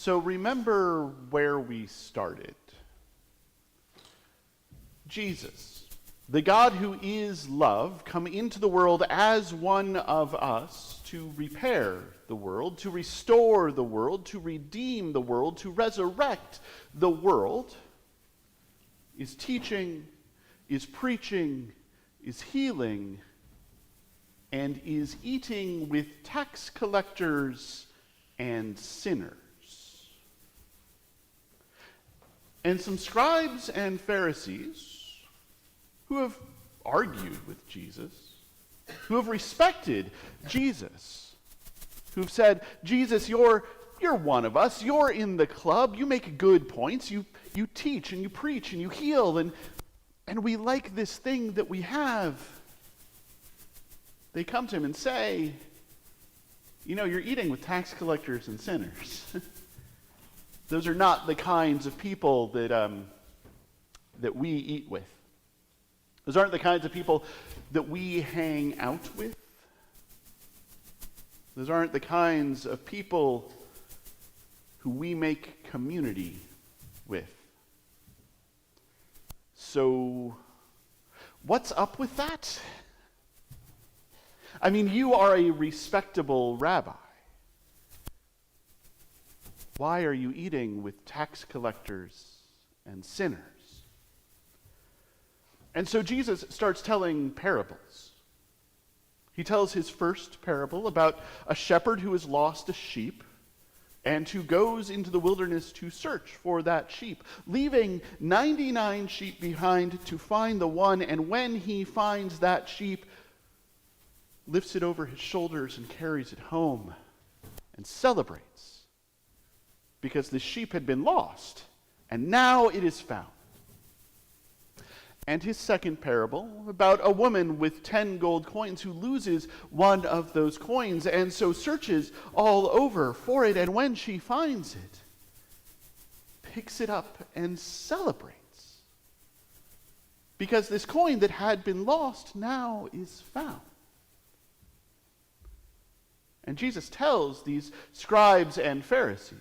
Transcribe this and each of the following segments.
So remember where we started. Jesus, the God who is love, come into the world as one of us to repair the world, to restore the world, to redeem the world, to resurrect the world, is teaching, is preaching, is healing, and is eating with tax collectors and sinners. And some scribes and Pharisees who have argued with Jesus, who have respected Jesus, who've said, Jesus, you're one of us, you're in the club, you make good points, you teach and you preach and you heal, and we like this thing that we have. They come to him and say, you're eating with tax collectors and sinners. Those are not the kinds of people that we eat with. Those aren't the kinds of people that we hang out with. Those aren't the kinds of people who we make community with. So, what's up with that? I mean, you are a respectable rabbi. Why are you eating with tax collectors and sinners? And so Jesus starts telling parables. He tells his first parable about a shepherd who has lost a sheep and who goes into the wilderness to search for that sheep, leaving 99 sheep behind to find the one, and when he finds that sheep, lifts it over his shoulders and carries it home and celebrates because the sheep had been lost and now it is found. And his second parable about a woman with 10 gold coins who loses one of those coins and so searches all over for it, and when she finds it, picks it up and celebrates because this coin that had been lost now is found. And Jesus tells these scribes and Pharisees,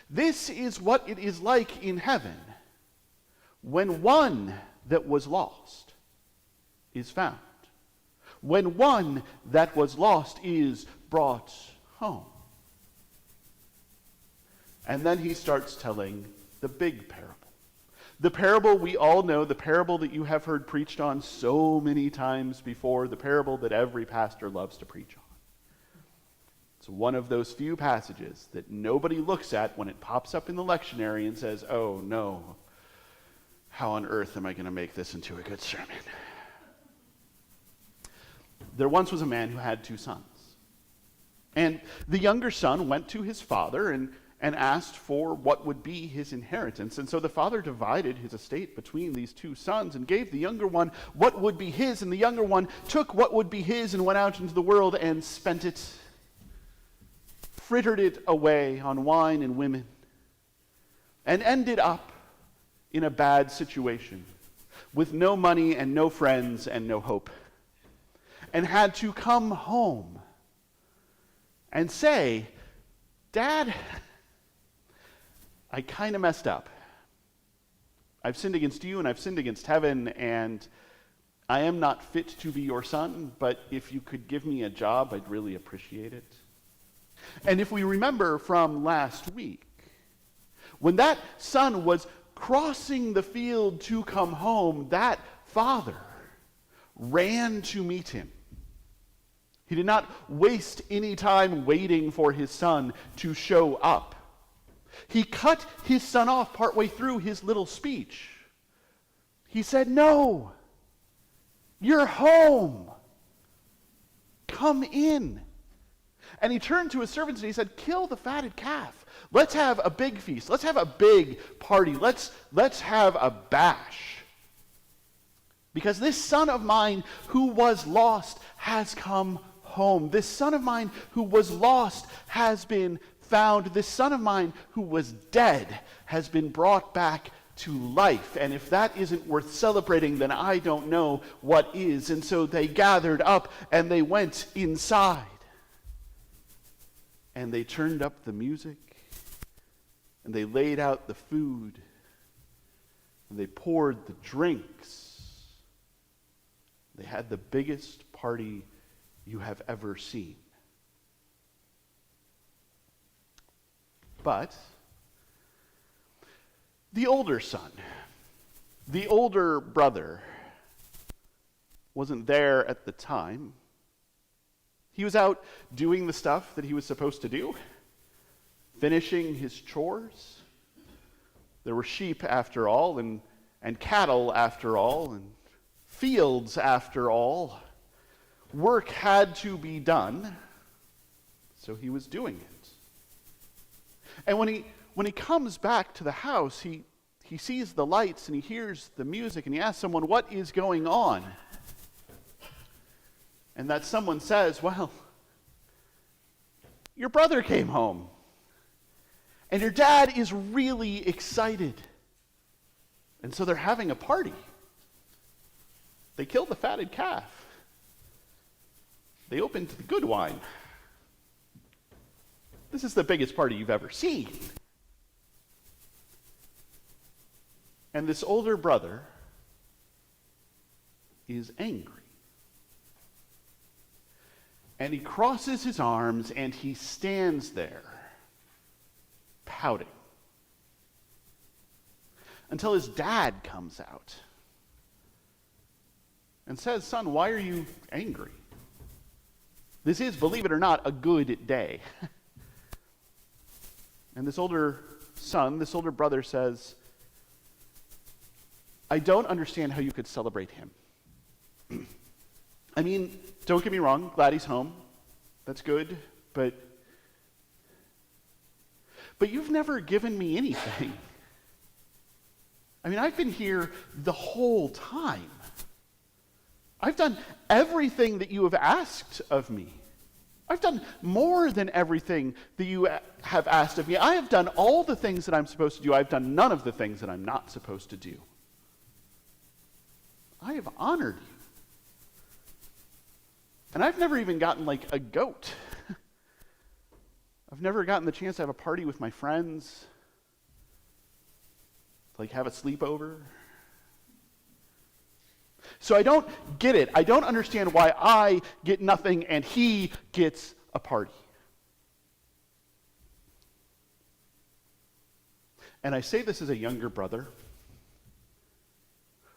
this is what it is like in heaven when one that was lost is found, when one that was lost is brought home. And then he starts telling the big parable. The parable we all know, the parable that you have heard preached on so many times before, the parable that every pastor loves to preach on. It's one of those few passages that nobody looks at when it pops up in the lectionary and says, oh no, how on earth am I going to make this into a good sermon? There once was a man who had 2 sons. And the younger son went to his father and asked for what would be his inheritance. And so the father divided his estate between these 2 sons and gave the younger one what would be his, and the younger one took what would be his and went out into the world and spent it, frittered it away on wine and women, and ended up in a bad situation with no money and no friends and no hope, and had to come home and say, Dad, I kind of messed up. I've sinned against you and I've sinned against heaven, and I am not fit to be your son, but if you could give me a job, I'd really appreciate it. And if we remember from last week, when that son was crossing the field to come home, that father ran to meet him. He did not waste any time waiting for his son to show up. He cut his son off partway through his little speech. He said, no, you're home. Come in. And he turned to his servants and he said, kill the fatted calf. Let's have a big feast. Let's have a big party. Let's have a bash. Because this son of mine who was lost has come home. This son of mine who was lost has been found. This son of mine who was dead has been brought back to life. And if that isn't worth celebrating, then I don't know what is. And so they gathered up and they went inside. And they turned up the music, and they laid out the food, and they poured the drinks. They had the biggest party you have ever seen. But the older son, the older brother, wasn't there at the time. He was out doing the stuff that he was supposed to do, finishing his chores. There were sheep after all, and cattle after all, and fields after all. Work had to be done, so he was doing it. And when he comes back to the house, he sees the lights and he hears the music and he asks someone, "What is going on?" And that someone says, "Well, your brother came home. And your dad is really excited. And so they're having a party. They killed the fatted calf. They opened the good wine. This is the biggest party you've ever seen." And this older brother is angry. And he crosses his arms and he stands there, pouting, until his dad comes out and says, "Son, why are you angry? This is, believe it or not, a good day." And this older son, this older brother says, "I don't understand how you could celebrate him. I mean, don't get me wrong, glad he's home. That's good, but you've never given me anything. I mean, I've been here the whole time. I've done everything that you have asked of me. I've done more than everything that you have asked of me. I have done all the things that I'm supposed to do. I've done none of the things that I'm not supposed to do. I have honored you. And I've never even gotten like a goat. I've never gotten the chance to have a party with my friends, like have a sleepover. So I don't get it. I don't understand why I get nothing and he gets a party." And I say this as a younger brother.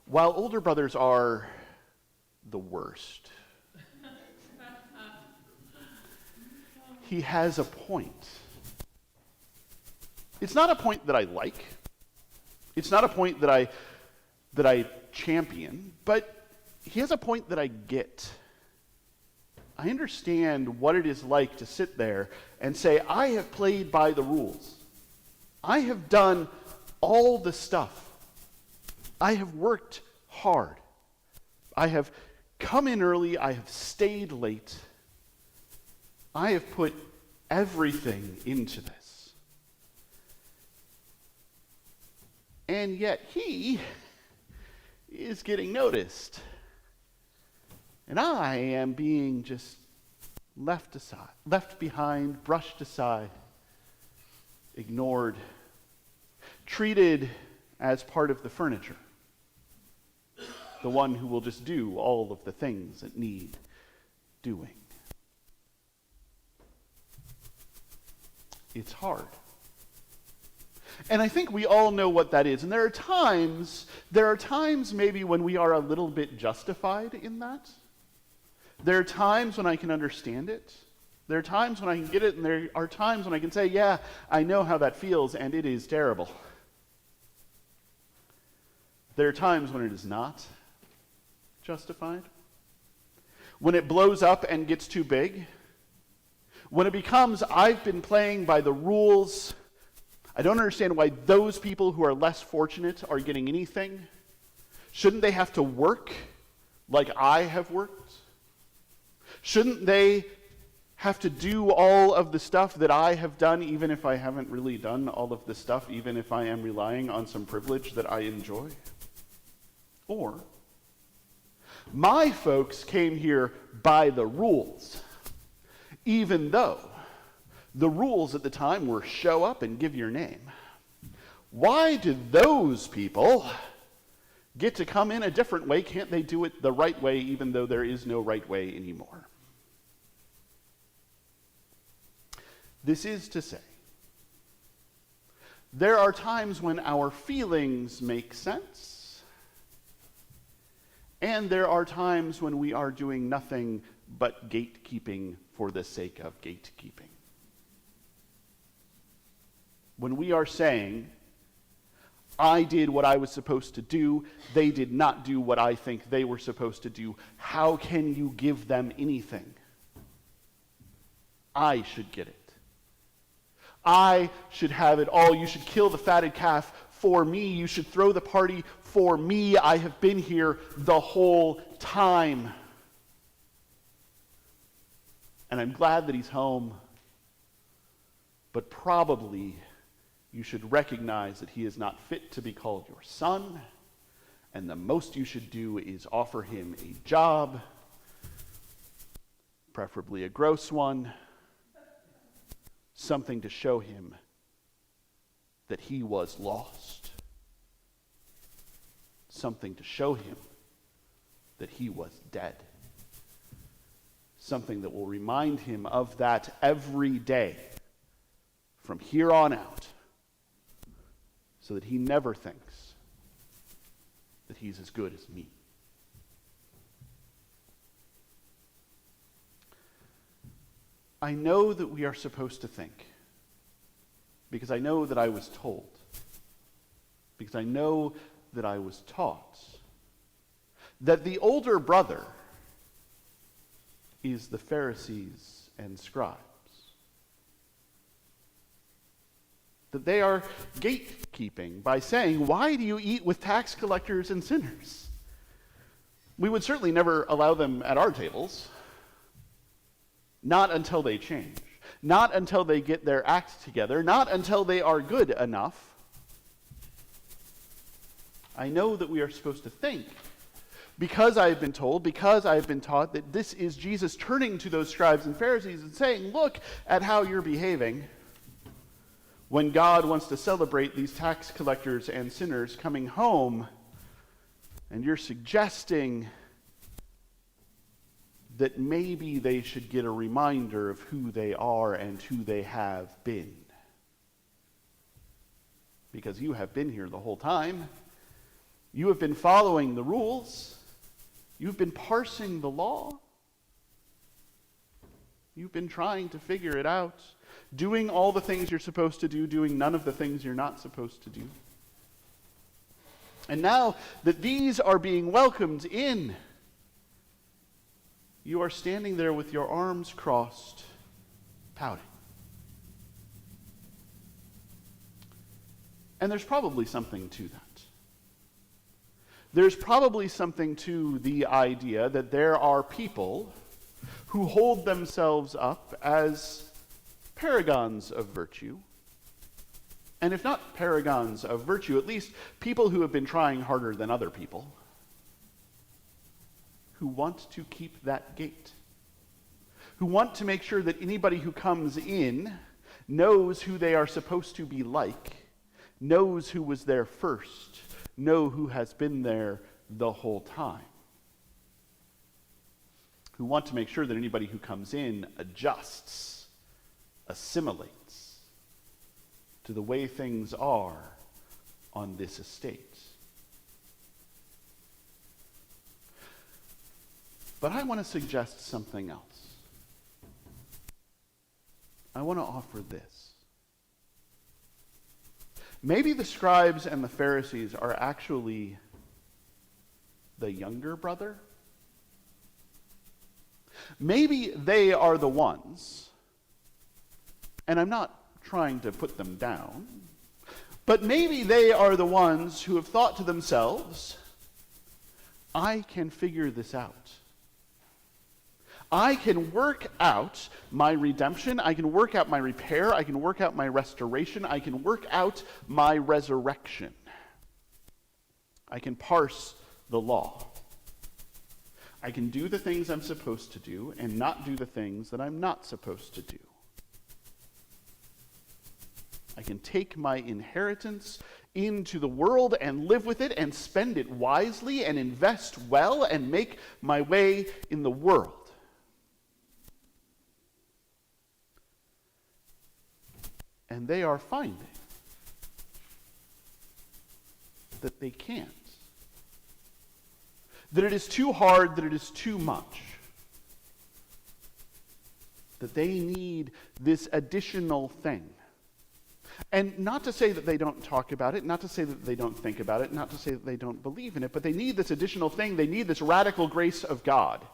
While older brothers are the worst, he has a point. It's not a point that I like. It's not a point that I champion, but he has a point that I get. I understand what it is like to sit there and say, "I have played by the rules. I have done all the stuff. I have worked hard. I have come in early. I have stayed late. I have put everything into this. And yet he is getting noticed. And I am being just left aside, left behind, brushed aside, ignored, treated as part of the furniture. The one who will just do all of the things that need doing." It's hard. And I think we all know what that is. And there are times maybe when we are a little bit justified in that. There are times when I can understand it. There are times when I can get it, and there are times when I can say, "Yeah, I know how that feels, and it is terrible." There are times when it is not justified. When it blows up and gets too big. When it becomes, "I've been playing by the rules. I don't understand why those people who are less fortunate are getting anything. Shouldn't they have to work like I have worked? Shouldn't they have to do all of the stuff that I have done, even if I haven't really done all of the stuff, even if I am relying on some privilege that I enjoy?" Or, "My folks came here by the rules, even though the rules at the time were show up and give your name. Why did those people get to come in a different way? Can't they do it the right way, even though there is no right way anymore? This is to say, there are times when our feelings make sense, and there are times when we are doing nothing but gatekeeping for the sake of gatekeeping. When we are saying, I did what I was supposed to do, they did not do what I think they were supposed to do, how can you give them anything? I should get it. I should have it all. You should kill the fatted calf for me. You should throw the party for me. I have been here the whole time. And I'm glad that he's home. But probably you should recognize that he is not fit to be called your son. And the most you should do is offer him a job, preferably a gross one. Something to show him that he was lost. Something to show him that he was dead. Something that will remind him of that every day from here on out, so that he never thinks that he's as good as me. I know that we are supposed to think, because I know that I was told, because I know that I was taught, that the older brother is the Pharisees and scribes. That they are gatekeeping by saying, why do you eat with tax collectors and sinners? We would certainly never allow them at our tables. Not until they change. Not until they get their act together. Not until they are good enough. I know that we are supposed to think, because I have been told, because I have been taught, that this is Jesus turning to those scribes and Pharisees and saying, look at how you're behaving when God wants to celebrate these tax collectors and sinners coming home, and you're suggesting that maybe they should get a reminder of who they are and who they have been. Because you have been here the whole time. You have been following the rules. You've been parsing the law. You've been trying to figure it out. Doing all the things you're supposed to do, doing none of the things you're not supposed to do. And now that these are being welcomed in, you are standing there with your arms crossed, pouting. And there's probably something to that. There's probably something to the idea that there are people who hold themselves up as paragons of virtue. And if not paragons of virtue, at least people who have been trying harder than other people, who want to keep that gate, who want to make sure that anybody who comes in knows who they are supposed to be like, knows who was there first, know who has been there the whole time, who want to make sure that anybody who comes in adjusts, assimilates to the way things are on this estate. But I want to suggest something else. I want to offer this. Maybe the scribes and the Pharisees are actually the younger brother. Maybe they are the ones, and I'm not trying to put them down, but maybe they are the ones who have thought to themselves, I can figure this out. I can work out my redemption, I can work out my repair, I can work out my restoration, I can work out my resurrection. I can parse the law. I can do the things I'm supposed to do and not do the things that I'm not supposed to do. I can take my inheritance into the world and live with it and spend it wisely and invest well and make my way in the world. And they are finding that they can't. That it is too hard, that it is too much. That they need this additional thing. And not to say that they don't talk about it, not to say that they don't think about it, not to say that they don't believe in it, but they need this additional thing. They need this radical grace of God.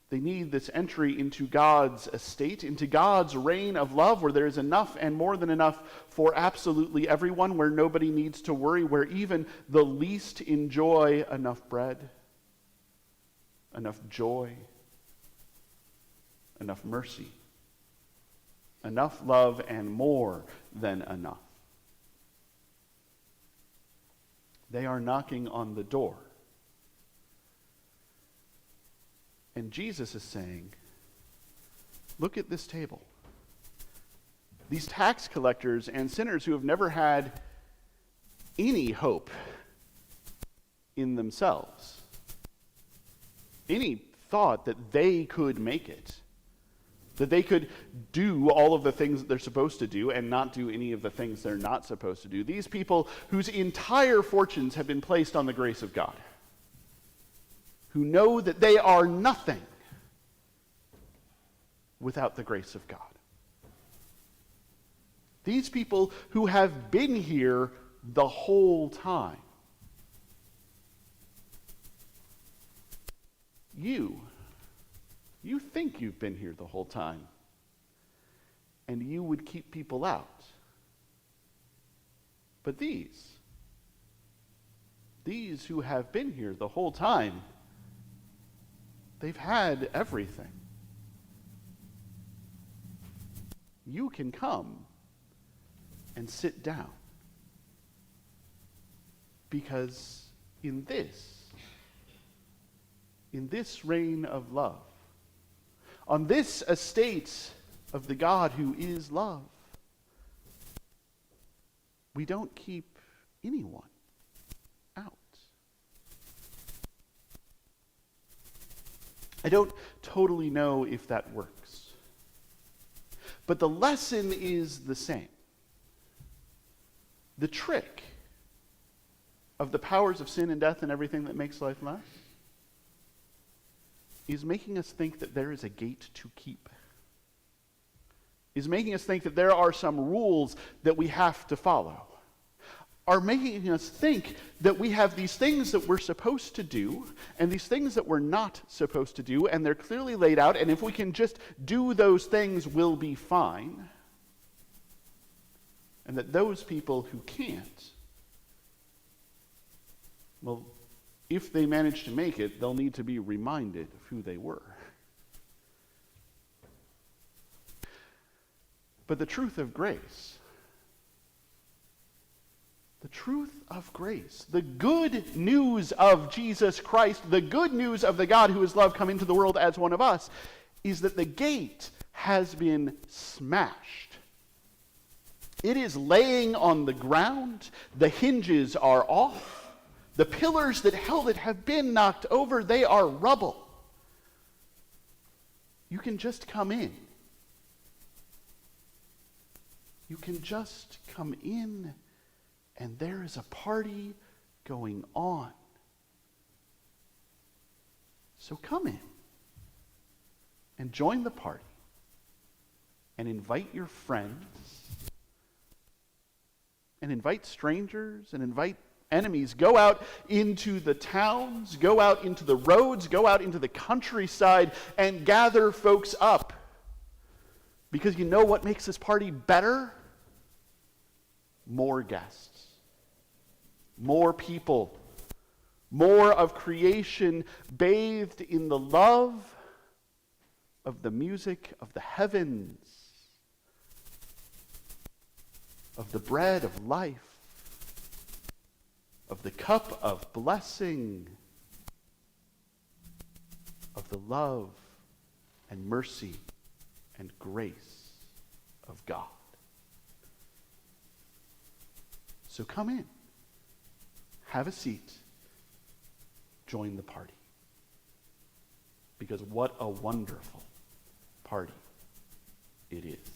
They need this entry into God's estate, into God's reign of love, where there is enough and more than enough for absolutely everyone, where nobody needs to worry, where even the least enjoy enough bread, enough joy, enough mercy, enough love, and more than enough. They are knocking on the door. And Jesus is saying, look at this table. These tax collectors and sinners who have never had any hope in themselves, any thought that they could make it, that they could do all of the things that they're supposed to do and not do any of the things they're not supposed to do. These people whose entire fortunes have been placed on the grace of God, who know that they are nothing without the grace of God. These people who have been here the whole time. You think you've been here the whole time, and you would keep people out. But these who have been here the whole time, they've had everything. You can come and sit down, because in this reign of love, on this estate of the God who is love, we don't keep anyone out. I don't totally know if that works, but the lesson is the same. The trick of the powers of sin and death and everything that makes life last is making us think that there is a gate to keep. Is making us think that there are some rules that we have to follow. Are making us think that we have these things that we're supposed to do and these things that we're not supposed to do, and they're clearly laid out, and if we can just do those things, we'll be fine. And that those people who can't, well, if they manage to make it, they'll need to be reminded of who they were. But the truth of grace, the good news of Jesus Christ, the good news of the God who is love come into the world as one of us, is that the gate has been smashed. It is laying on the ground. The hinges are off. The pillars that held it have been knocked over. They are rubble. You can just come in. You can just come in, and there is a party going on. So come in and join the party and invite your friends and invite strangers and invite enemies. Go out into the towns, go out into the roads, go out into the countryside and gather folks up. Because you know what makes this party better? More guests, more people, more of creation bathed in the love of the music of the heavens, of the bread of life, of the cup of blessing, of the love and mercy and grace of God. So come in, have a seat, join the party. Because what a wonderful party it is.